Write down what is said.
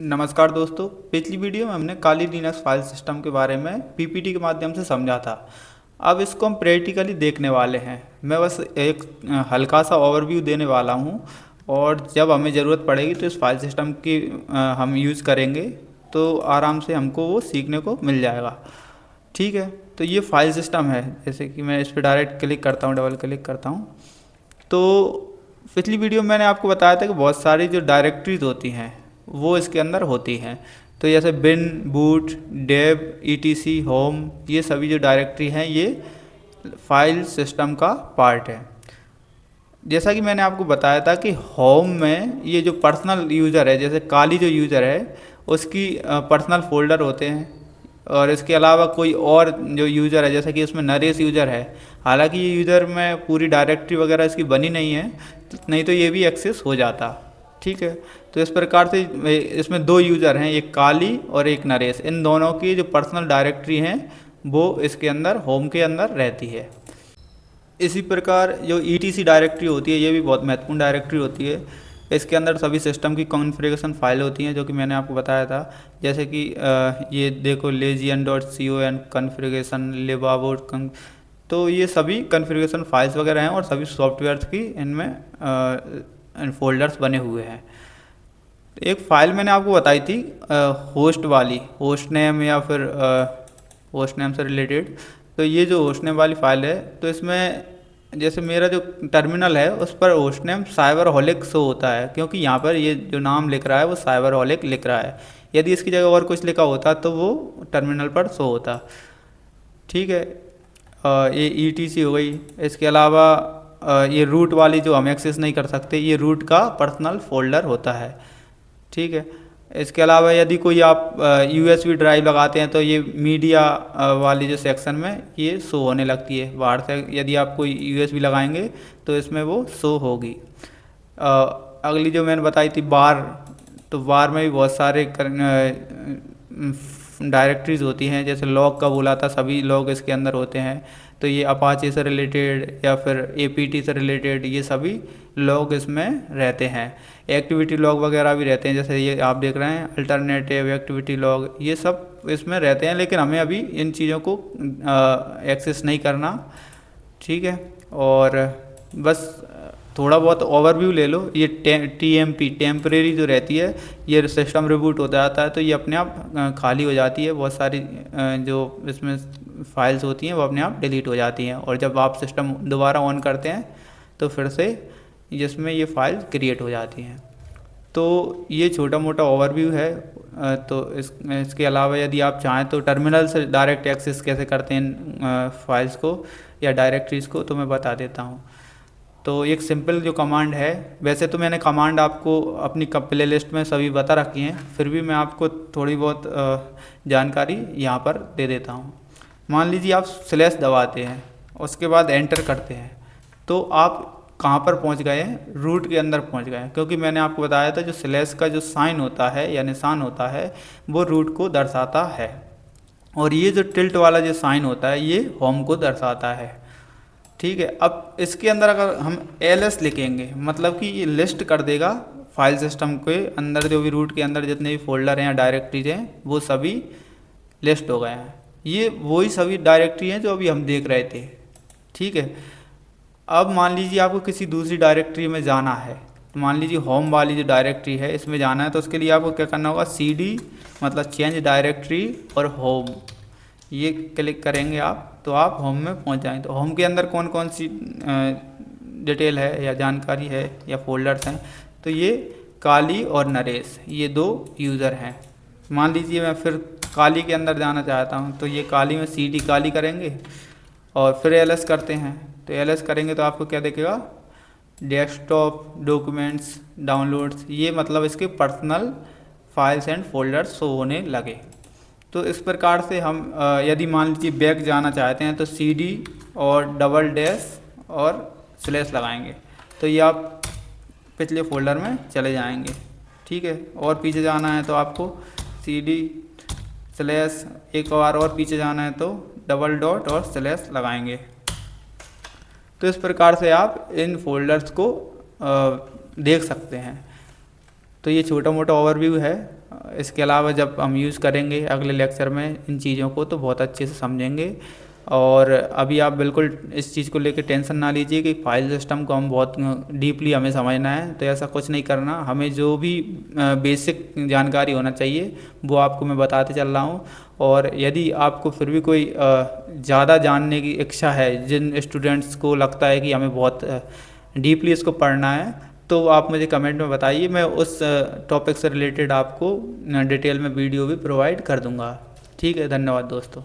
नमस्कार दोस्तों। पिछली वीडियो में हमने काली लिनक्स फाइल सिस्टम के बारे में पीपीटी के माध्यम से समझा था। अब इसको हम प्रैक्टिकली देखने वाले हैं। मैं बस एक हल्का सा ओवरव्यू देने वाला हूं और जब हमें ज़रूरत पड़ेगी तो इस फाइल सिस्टम की हम यूज़ करेंगे तो आराम से हमको वो सीखने को मिल जाएगा। ठीक है, तो ये फाइल सिस्टम है। जैसे कि मैं इस पर डायरेक्ट क्लिक करता हूँ, डबल क्लिक करता हूँ, तो पिछली वीडियो में मैंने आपको बताया था कि बहुत सारी जो डायरेक्टरीज होती हैं वो इसके अंदर होती हैं। तो जैसे बिन, बूट, डेव, ईटीसी, होम, ये सभी जो डायरेक्टरी हैं ये फाइल सिस्टम का पार्ट है। जैसा कि मैंने आपको बताया था कि होम में ये जो पर्सनल यूज़र है, जैसे काली जो यूज़र है उसकी पर्सनल फोल्डर होते हैं, और इसके अलावा कोई और जो यूज़र है जैसे कि इसमें नरेश यूज़र है। हालांकि ये यूज़र में पूरी डायरेक्टरी वगैरह इसकी बनी नहीं है, नहीं तो ये भी एक्सेस हो जाता। ठीक है, तो इस प्रकार से इसमें दो यूज़र हैं, एक काली और एक नरेश। इन दोनों की जो पर्सनल डायरेक्टरी हैं वो इसके अंदर होम के अंदर रहती है। इसी प्रकार जो ईटीसी डायरेक्टरी होती है ये भी बहुत महत्वपूर्ण डायरेक्टरी होती है। इसके अंदर सभी सिस्टम की कॉन्फ़िगरेशन फाइल होती हैं, जो कि मैंने आपको बताया था। जैसे कि ये देखो legion.con कॉन्फ़िगरेशन, libabo, तो ये सभी कॉन्फ़िगरेशन फाइल्स वगैरह हैं और सभी सॉफ्टवेयर्स की इनमें फोल्डर्स बने हुए हैं। एक फ़ाइल मैंने आपको बताई थी होस्ट वाली, होस्ट नेम या फिर होस्ट नेम से रिलेटेड। तो ये जो होस्ट नेम वाली फ़ाइल है, तो इसमें जैसे मेरा जो टर्मिनल है उस पर होस्ट नेम साइबरहोलिक शो होता है, क्योंकि यहाँ पर ये जो नाम लिख रहा है वो साइबरहोलिक लिख रहा है। यदि इसकी जगह और कुछ लिखा होता तो वो टर्मिनल पर शो होता। ठीक है, ये ईटीसी हो गई। इसके अलावा ये रूट वाली जो हम एक्सेस नहीं कर सकते, ये रूट का पर्सनल फोल्डर होता है। ठीक है, इसके अलावा यदि कोई आप यूएसबी ड्राइव लगाते हैं तो ये मीडिया वाली जो सेक्शन में ये शो होने लगती है। बाहर से यदि आप कोई यूएसबी लगाएंगे तो इसमें वो शो होगी। अगली जो मैंने बताई थी बार, तो बार में भी बहुत सारे डायरेक्टरीज होती हैं। जैसे लॉग का बोला था, सभी लॉग इसके अंदर होते हैं। तो ये अपाचे से रिलेटेड या फिर एपीटी से रिलेटेड ये सभी लॉग इसमें रहते हैं। एक्टिविटी लॉग वगैरह भी रहते हैं, जैसे ये आप देख रहे हैं अल्टरनेटिव एक्टिविटी लॉग, ये सब इसमें रहते हैं। लेकिन हमें अभी इन चीज़ों को एक्सेस नहीं करना। ठीक है, और बस थोड़ा बहुत ओवरव्यू ले लो। ये टीएमपी टेम्परेरी जो रहती है, ये सिस्टम रिबूट हो जाता है तो ये अपने आप खाली हो जाती है। बहुत सारी जो इसमें फाइल्स होती हैं वो अपने आप डिलीट हो जाती हैं, और जब आप सिस्टम दोबारा ऑन करते हैं तो फिर से जिसमें ये फाइल क्रिएट हो जाती हैं। तो ये छोटा मोटा ओवरव्यू है। तो इसके अलावा यदि आप चाहें तो टर्मिनल से डायरेक्ट एक्सेस कैसे करते हैं फाइल्स को या डायरेक्टरीज़ को, तो मैं बता देता हूँ। तो एक सिंपल जो कमांड है, वैसे तो मैंने कमांड आपको अपनी प्ले लिस्ट में सभी बता रखी हैं, फिर भी मैं आपको थोड़ी बहुत जानकारी यहाँ पर दे देता हूँ। मान लीजिए आप स्लैश दबाते हैं, उसके बाद एंटर करते हैं, तो आप कहाँ पर पहुँच गए हैं? रूट के अंदर पहुँच गए हैं। क्योंकि मैंने आपको बताया था जो स्लैश का जो साइन होता है या निशान होता है वो रूट को दर्शाता है, और ये जो टिल्ट वाला जो साइन होता है ये होम को दर्शाता है। ठीक है, अब इसके अंदर अगर हम ls लिखेंगे, मतलब कि ये लिस्ट कर देगा फाइल सिस्टम के अंदर जो भी रूट के अंदर जितने भी फोल्डर हैं या डायरेक्टरीज हैं वो सभी लिस्ट हो गए हैं। ये वही सभी डायरेक्टरी हैं जो अभी हम देख रहे थे। ठीक है, अब मान लीजिए आपको किसी दूसरी डायरेक्टरी में जाना है, तो मान लीजिए होम वाली जो डायरेक्टरी है इसमें जाना है, तो उसके लिए आपको क्या करना होगा? cd मतलब चेंज डायरेक्टरी और होम, ये क्लिक करेंगे आप तो आप होम में पहुंच जाएंगे। तो होम के अंदर कौन कौन सी डिटेल है या जानकारी है या फोल्डर्स हैं, तो ये काली और नरेश ये दो यूज़र हैं। मान लीजिए मैं फिर काली के अंदर जाना चाहता हूं, तो ये काली में cd काली करेंगे और फिर ls करते हैं। तो ls करेंगे तो आपको क्या दिखेगा? डेस्कटॉप, डॉक्यूमेंट्स, डाउनलोड्स, ये मतलब इसके personal files and folders show होने लगे। तो इस प्रकार से हम यदि मान लीजिए बैक जाना चाहते हैं तो cd और डबल डैश और स्लैश लगाएंगे, तो ये आप पिछले फोल्डर में चले जाएंगे। ठीक है, और पीछे जाना है तो आपको cd स्लैश, एक बार और पीछे जाना है तो डबल डॉट और स्लैश लगाएंगे। तो इस प्रकार से आप इन फोल्डर्स को देख सकते हैं। तो ये छोटा मोटा ओवरव्यू है। इसके अलावा जब हम यूज़ करेंगे अगले लेक्चर में इन चीज़ों को तो बहुत अच्छे से समझेंगे। और अभी आप बिल्कुल इस चीज़ को लेकर टेंशन ना लीजिए कि फाइल सिस्टम को हम बहुत डीपली हमें समझना है, तो ऐसा कुछ नहीं करना। हमें जो भी बेसिक जानकारी होना चाहिए वो आपको मैं बताते चल रहा हूँ। और यदि आपको फिर भी कोई ज़्यादा जानने की इच्छा है, जिन स्टूडेंट्स को लगता है कि हमें बहुत डीपली इसको पढ़ना है, तो आप मुझे कमेंट में बताइए, मैं उस टॉपिक से रिलेटेड आपको डिटेल में वीडियो भी प्रोवाइड कर दूंगा। ठीक है, धन्यवाद दोस्तों।